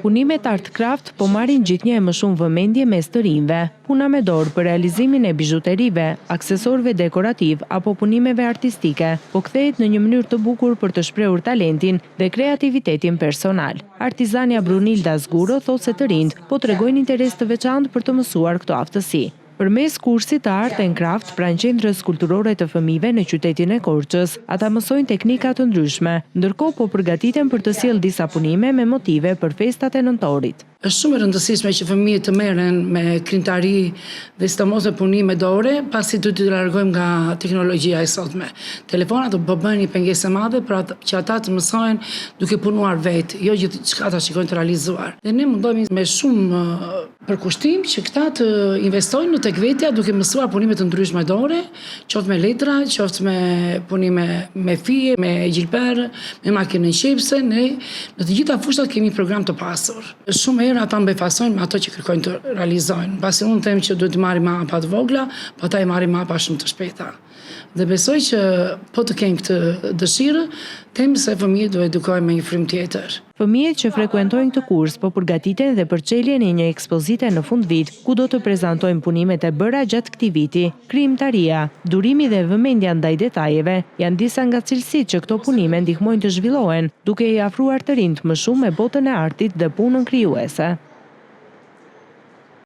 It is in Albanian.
Punimet Art Craft po marrin gjithnjë e më shumë vëmendje mes të rinjve. Puna me dorë për realizimin e bijuterive, aksesorëve dekorativ apo punimeve artistike, po kthehet në një mënyrë të bukur për të shprehur talentin dhe kreativitetin personal. Artizania Brunilda Zguro thotë se të rinjt po tregojnë interes të veçantë për të mësuar këto aftësi. Përmes kursit të Art and Craft pranë qendrës kulturore të fëmijëve në qytetin e Korçës, ata mësojnë teknika të ndryshme, ndërkohë po përgatiten për të sjellë disa punime me motive për festat e nëntorit. Është shumë e rëndësishme që fëmijët të merren me krijimtari dhe sidomos me punime dorë, pasi do të largojmë nga teknologjia e sotme. Telefonat do të bëjnë një pengesë e madhe për që ata të mësojnë duke punuar vetë, jo gjithçka ta shikojnë të realizuar. Dhe ne mundohemi me shumë përkushtim që këta të investojnë në tek vetja duke mësuar punime të ndryshme dorë, qoftë me letra, qoftë me punime me fije, me gjilper, me makinën shepse, ne në të gjitha fushat kemi program të pasur. Shumë ata mbefasojnë me ato që kërkojnë të realizojnë. Pasi unë them që duhet të marrim mapa të vogla, po ata i marrin mapa shumë të shpejta. Dhe besoj që po të kenë këtë dëshirë, them se fëmijët do edukohen me një frym tjetër. Fëmijët që frekuentojnë këtë kurs po përgatiten dhe për çeljen e një ekspozite në fundvit, ku do të prezantojnë punimet e bëra gjatë këtij viti. Krijimtaria, durimi dhe vëmendja ndaj detajeve janë disa nga cilësitë që këto punime ndihmojnë të zhvillohen, duke i afruar të rinjt më shumë me botën e artit dhe punën krijuese.